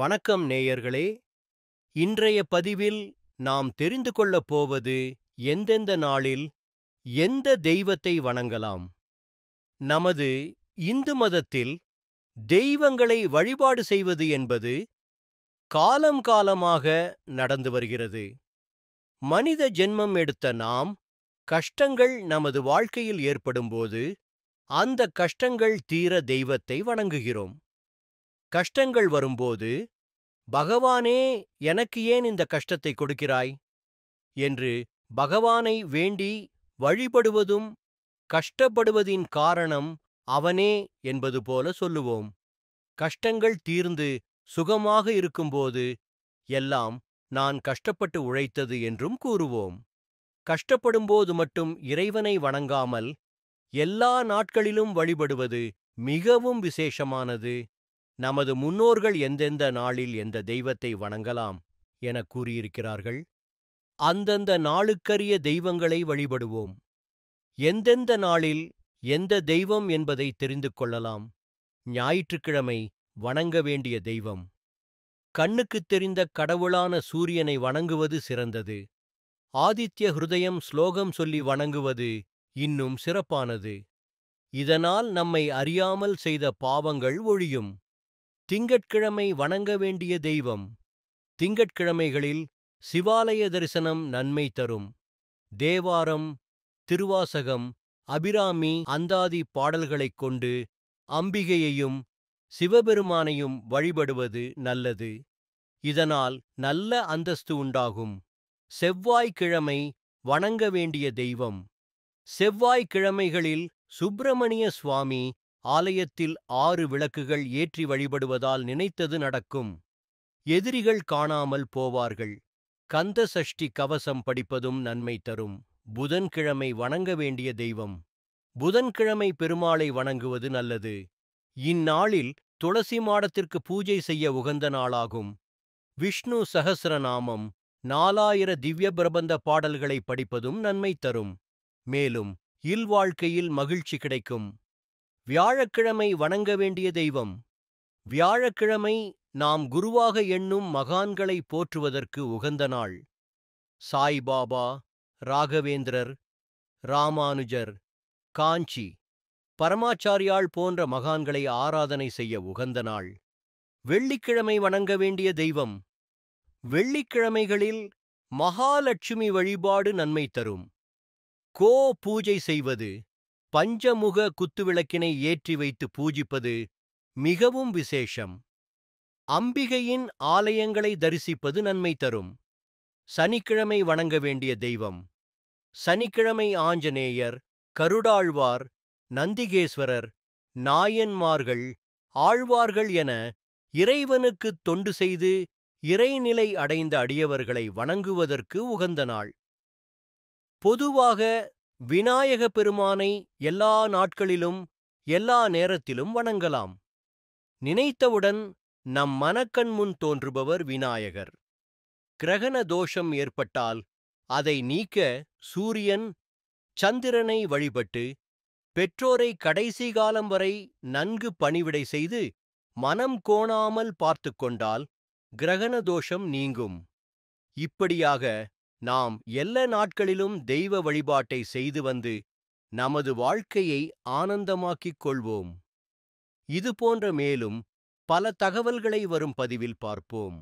வணக்கம் நேயர்களே. இன்றைய பதிவில் நாம் தெரிந்து கொள்ளப் போவது எந்தெந்த நாளில் எந்த தெய்வத்தை வணங்கலாம். நமது இந்து மதத்தில் தெய்வங்களை வழிபாடு செய்வது என்பது காலம் காலமாக நடந்து வருகிறது. மனித ஜென்மம் எடுத்த நாம் கஷ்டங்கள் நமது வாழ்க்கையில் ஏற்படும்போது அந்த கஷ்டங்கள் தீர தெய்வத்தை வணங்குகிறோம். கஷ்டங்கள் வரும்போது பகவானே எனக்கு ஏன் இந்த கஷ்டத்தை கொடுக்கிறாய் என்று பகவானை வேண்டி வழிபடுவதும் கஷ்டப்படுவதின் காரணம் அவனே என்பது போல சொல்லுவோம். கஷ்டங்கள் தீர்ந்து சுகமாக இருக்கும்போது எல்லாம் நான் கஷ்டப்பட்டு உழைத்தது என்றும் கூறுவோம். கஷ்டப்படும்போது மட்டும் இறைவனை வணங்காமல் எல்லா நாட்களிலும் வழிபடுவது மிகவும் விசேஷமானது. நமது முன்னோர்கள் எந்தெந்த நாளில் எந்த தெய்வத்தை வணங்கலாம் என கூறியிருக்கிறார்கள். அந்தந்த நாளுக்கரிய தெய்வங்களை வழிபடுவோம். எந்தெந்த நாளில் எந்த தெய்வம் என்பதை தெரிந்து கொள்ளலாம். ஞாயிற்றுக்கிழமை வணங்க வேண்டிய தெய்வம். கண்ணுக்குத் தெரிந்த கடவுளான சூரியனை வணங்குவது சிறந்தது. ஆதித்ய ஹிருதயம் ஸ்லோகம் சொல்லி வணங்குவது இன்னும் சிறப்பானது. இதனால் நம்மை அறியாமல் செய்த பாவங்கள் ஒழியும். திங்கட்கிழமை வணங்க வேண்டிய தெய்வம். திங்கட்கிழமைகளில் சிவாலய தரிசனம் நன்மை தரும். தேவாரம், திருவாசகம், அபிராமி அந்தாதி பாடல்களைக் கொண்டு அம்பிகையையும் சிவபெருமானையும் வழிபடுவது நல்லது. இதனால் நல்ல அந்தஸ்து உண்டாகும். செவ்வாய்க்கிழமை வணங்க வேண்டிய தெய்வம். செவ்வாய்க்கிழமைகளில் சுப்பிரமணிய சுவாமி ஆலயத்தில் 6 விளக்குகள் ஏற்றி வழிபடுவதால் நினைத்தது நடக்கும். எதிரிகள் காணாமல் போவார்கள். கந்த சஷ்டி கவசம் படிப்பதும் நன்மை தரும். புதன்கிழமை வணங்க வேண்டிய தெய்வம். புதன்கிழமை பெருமாளை வணங்குவது நல்லது. இந்நாளில் துளசி மாடத்திற்கு பூஜை செய்ய உகந்த நாளாகும். விஷ்ணு சஹஸ்ரநாமம் 4000 திவ்ய பிரபந்த பாடல்களை படிப்பதும் நன்மை தரும். மேலும் இல்வாழ்க்கையில் மகிழ்ச்சி கிடைக்கும். வியாழக்கிழமை வணங்க வேண்டிய தெய்வம். வியாழக்கிழமை நாம் குருவாக எண்ணும் மகான்களை போற்றுவதற்கு உகந்த நாள். சாய்பாபா, ராகவேந்திரர், ராமானுஜர், காஞ்சி பரமாச்சாரியாள் போன்ற மகான்களை ஆராதனை செய்ய உகந்த நாள். வெள்ளிக்கிழமை வணங்க வேண்டிய தெய்வம். வெள்ளிக்கிழமைகளில் மகாலட்சுமி வழிபாடு நன்மை தரும். கோ பூஜை செய்வது, பஞ்சமுக குத்துவிளக்கினை ஏற்றி வைத்து பூஜிப்பது மிகவும் விசேஷம். அம்பிகையின் ஆலயங்களை தரிசிப்பது நன்மை தரும். சனிக்கிழமை வணங்க வேண்டிய தெய்வம். சனிக்கிழமை ஆஞ்சநேயர், கருடாழ்வார், நந்திகேஸ்வரர், நாயன்மார்கள், ஆழ்வார்கள் என இறைவனுக்குத் தொண்டு செய்து இறைநிலை அடைந்த அடியவர்களை வணங்குவதற்கு உகந்த நாள். பொதுவாக விநாயக பெருமானை எல்லா நாட்களிலும் எல்லா நேரத்திலும் வணங்கலாம். நினைத்தவுடன் நம் மனக்கண் முன் தோன்றுபவர் விநாயகர். கிரகண தோஷம் ஏற்பட்டால் அதை நீக்க சூரியன், சந்திரனை வழிபட்டு பெற்றோரை கடைசி காலம் வரை நன்கு பணிவிடை செய்து மனம் கோணாமல் பார்த்து கொண்டால் கிரகண தோஷம் நீங்கும். இப்படியாக நாம் எல்லா நாட்களிலும் தெய்வ வழிபாட்டை செய்து வந்து நமது வாழ்க்கையை ஆனந்தமாக்கிக் கொள்வோம். இதுபோன்ற மேலும் பல தகவல்களை வரும் பதிவில் பார்ப்போம்.